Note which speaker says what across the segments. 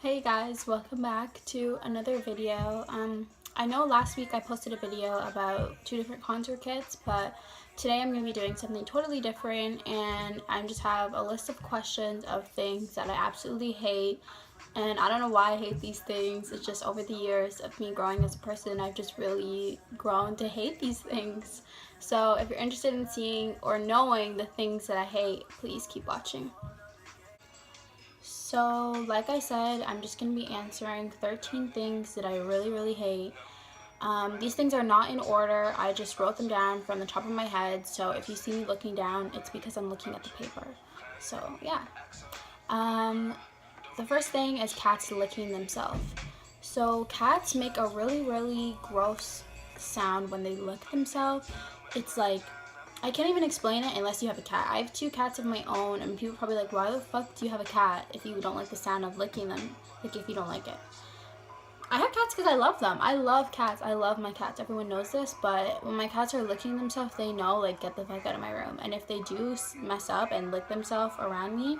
Speaker 1: Hey guys, welcome back to another video. I know last week I posted a video about 2 different contour kits, but today I'm going to be doing something totally different, and I just have a list of questions of things that I absolutely hate. And I don't know why I hate these things. It's just over the years of me growing as a person, I've just really grown to hate these things. So if you're interested in seeing or knowing the things that I hate, please keep watching. So, like I said, I'm just going to be answering 13 things that I really hate. These things are not in order. I just wrote them down from the top of my head. So if you see me looking down, it's because I'm looking at the paper. So, yeah. The first thing is cats licking themselves. So cats make a really gross sound when they lick themselves. It's like, I can't even explain it unless you have a cat. I have 2 cats of my own, and people are probably like, why the fuck do you have a cat if you don't like the sound of licking them? Like, if you don't like it. I have cats because I love them. I love cats. I love my cats. Everyone knows this, but when my cats are licking themselves, they know, like, get the fuck out of my room. And if they do mess up and lick themselves around me,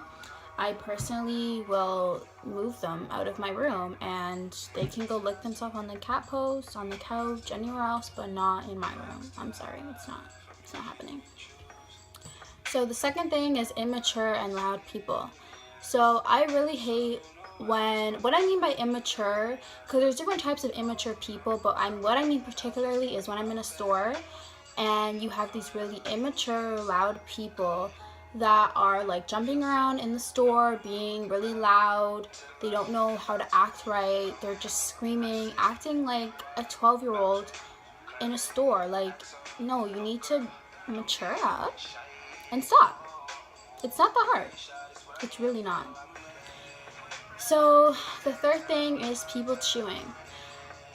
Speaker 1: I personally will move them out of my room, and they can go lick themselves on the cat post, on the couch, anywhere else, but not in my room. I'm sorry, it's not happening. So the second thing is immature and loud people. So I really hate what I mean by immature, because there's different types of immature people, but what I mean particularly is when I'm in a store and you have these really immature, loud people that are like jumping around in the store, being really loud. They don't know how to act right. They're just screaming, acting like a 12-year-old in a store. Like, no, you need to mature up and stop. It's not that hard. It's really not. So the third thing is people chewing.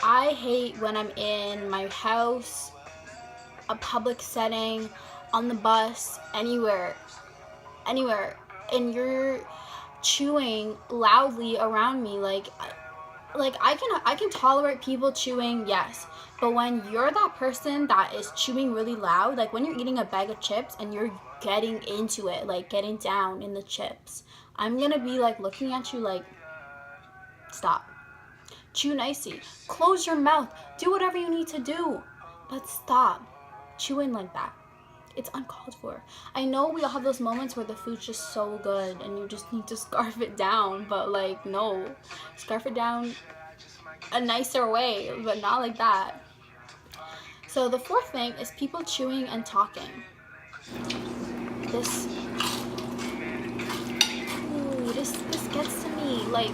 Speaker 1: I hate when I'm in my house, a public setting, on the bus, anywhere, and you're chewing loudly around me. Like I can tolerate people chewing, yes, but when you're that person that is chewing really loud, like when you're eating a bag of chips and you're getting into it, like getting down in the chips, I'm gonna be like looking at you like, stop. Chew nicely. Close your mouth. Do whatever you need to do, but stop chewing like that. It's uncalled for. I know we all have those moments where the food's just so good and you just need to scarf it down, but like, no. Scarf it down a nicer way, but not like that. So the fourth thing is people chewing and talking. This gets to me. Like,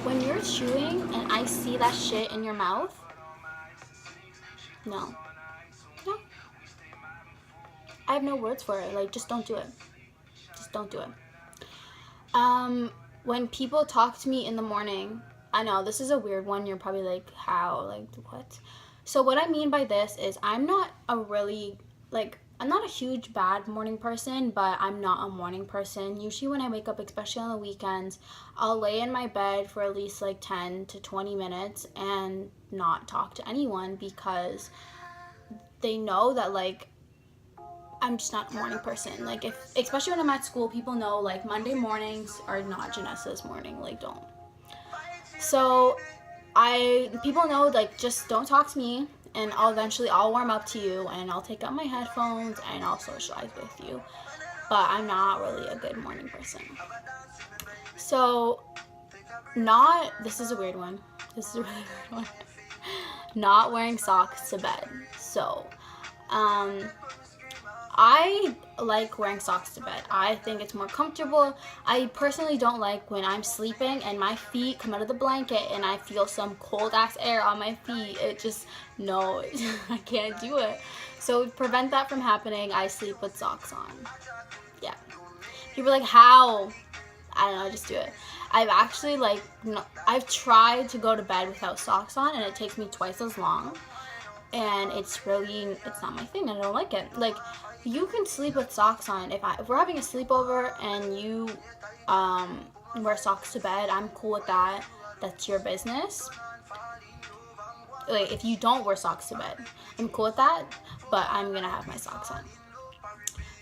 Speaker 1: when you're chewing and I see that shit in your mouth, no. I have no words for it. Like, just don't do it. Just don't do it. When people talk to me in the morning, I know this is a weird one. You're probably like, how? Like, what? So what I mean by this is I'm not a huge bad morning person, but I'm not a morning person. Usually when I wake up, especially on the weekends, I'll lay in my bed for at least like 10 to 20 minutes and not talk to anyone, because they know that, like, I'm just not a morning person. Like, especially when I'm at school, people know, like, Monday mornings are not Janessa's morning. Like, don't. So, people know, like, just don't talk to me, and I'll warm up to you, and I'll take out my headphones, and I'll socialize with you. But I'm not really a good morning person. So, this is a weird one. This is a really weird one. Not wearing socks to bed. So, I like wearing socks to bed. I think it's more comfortable. I personally don't like when I'm sleeping and my feet come out of the blanket and I feel some cold ass air on my feet. No, I can't do it. So to prevent that from happening, I sleep with socks on. Yeah. People are like, how? I don't know, I just do it. I've tried to go to bed without socks on, and it takes me twice as long. And it's not my thing. I don't like it. Like, you can sleep with socks on. If we're having a sleepover and you wear socks to bed, I'm cool with that. That's your business. Like, if you don't wear socks to bed, I'm cool with that, but I'm gonna have my socks on.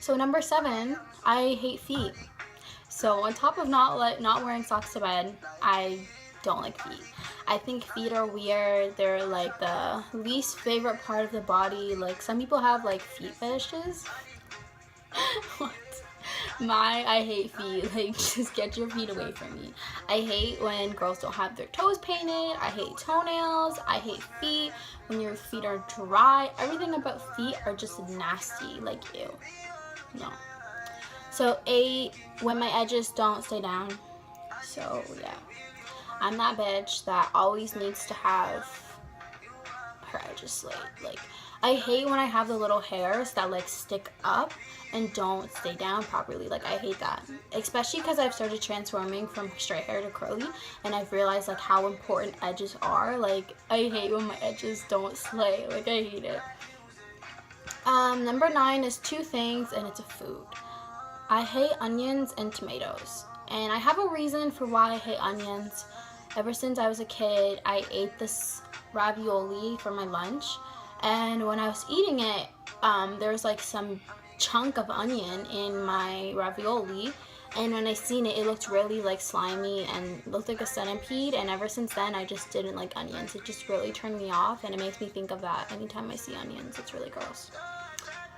Speaker 1: So number 7, I hate feet. So on top of not wearing socks to bed, I don't like feet. I think feet are weird. They're like the least favorite part of the body. Like some people have like feet fetishes. What? I hate feet. Like, just get your feet away from me. I hate when girls don't have their toes painted. I hate toenails. I hate feet. When your feet are dry. Everything about feet are just nasty. Like, ew. No. So 8, when my edges don't stay down. So yeah, I'm that bitch that always needs to have her edges slayed. Like, I hate when I have the little hairs that like stick up and don't stay down properly. Like, I hate that, especially because I've started transforming from straight hair to curly, and I've realized like how important edges are. Like, I hate when my edges don't slay. Like, I hate it. Number 9 is 2 things, and it's a food. I hate onions and tomatoes, and I have a reason for why I hate onions. Ever since I was a kid, I ate this ravioli for my lunch, and when I was eating it, there was like some chunk of onion in my ravioli, and when I seen it, it looked really like slimy and looked like a centipede, and ever since then, I just didn't like onions. It just really turned me off, and it makes me think of that anytime I see onions. It's really gross.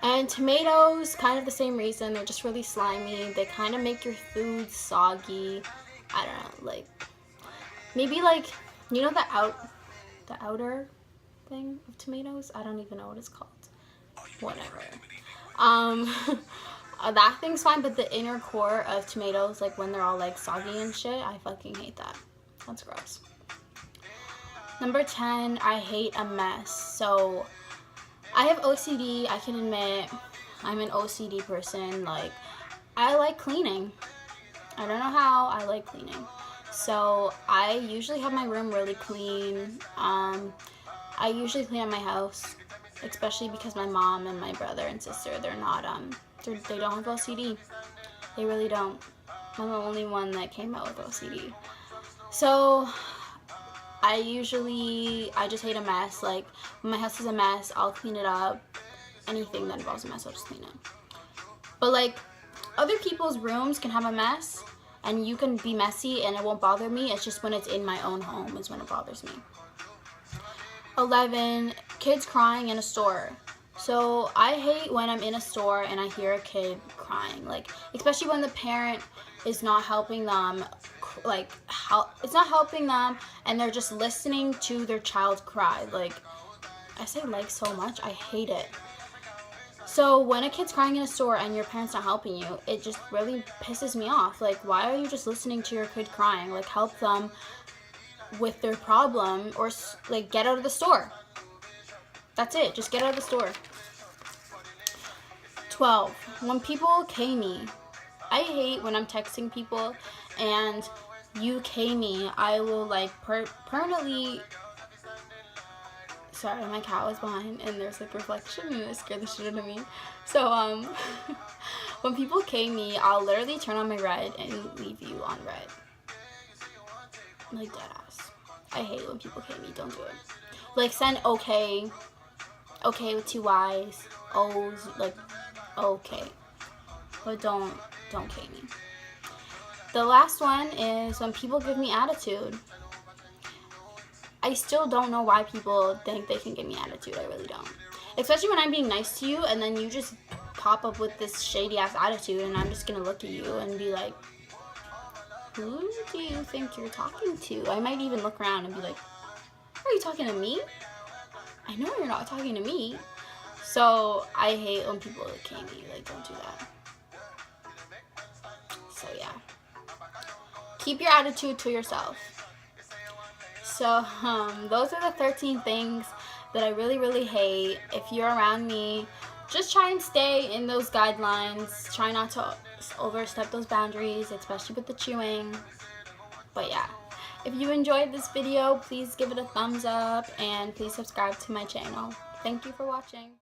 Speaker 1: And tomatoes, kind of the same reason. They're just really slimy. They kind of make your food soggy. I don't know, like, maybe like, you know, the outer thing of tomatoes? I don't even know what it's called. Whatever. That thing's fine, but the inner core of tomatoes, like when they're all like soggy and shit, I fucking hate that. That's gross. Number 10, I hate a mess. So I have OCD. I can admit I'm an OCD person. Like, I like cleaning. I don't know how, I like cleaning. So I usually have my room really clean. I usually clean up my house, especially because my mom and my brother and sister, they're not, they don't have OCD. They really don't. I'm the only one that came out with OCD. So I just hate a mess. Like, when my house is a mess, I'll clean it up. Anything that involves a mess, I'll just clean it. But like, other people's rooms can have a mess, and you can be messy and it won't bother me. It's just when it's in my own home is when it bothers me. 11, kids crying in a store. So I hate when I'm in a store and I hear a kid crying, like, especially when the parent is not helping them, like, it's not helping them, and they're just listening to their child cry. Like, I say like so much, I hate it. So when a kid's crying in a store and your parent's not helping you, it just really pisses me off. Like, why are you just listening to your kid crying? Like, help them with their problem, or like, get out of the store. That's it, just get out of the store. 12, when people okay me. I hate when I'm texting people and you okay me. I will like permanently, sorry, my cat was behind and there's like reflection and it scared the shit out of me. So when people okay me, I'll literally turn on my red and leave you on red. Like, dead ass. I hate when people okay me. Don't do it. Like, send okay with 2 Y's, O's, like, okay. But don't okay me. The last one is when people give me attitude. I still don't know why people think they can give me attitude. I really don't. Especially when I'm being nice to you and then you just pop up with this shady ass attitude, and I'm just gonna look at you and be like, who do you think you're talking to? I might even look around and be like, are you talking to me? I know you're not talking to me. So I hate when people okay me. Like, don't do that. So yeah, keep your attitude to yourself. So those are the 13 things that I really, really hate. If you're around me, just try and stay in those guidelines. Try not to overstep those boundaries, especially with the chewing. But yeah, if you enjoyed this video, please give it a thumbs up and please subscribe to my channel. Thank you for watching.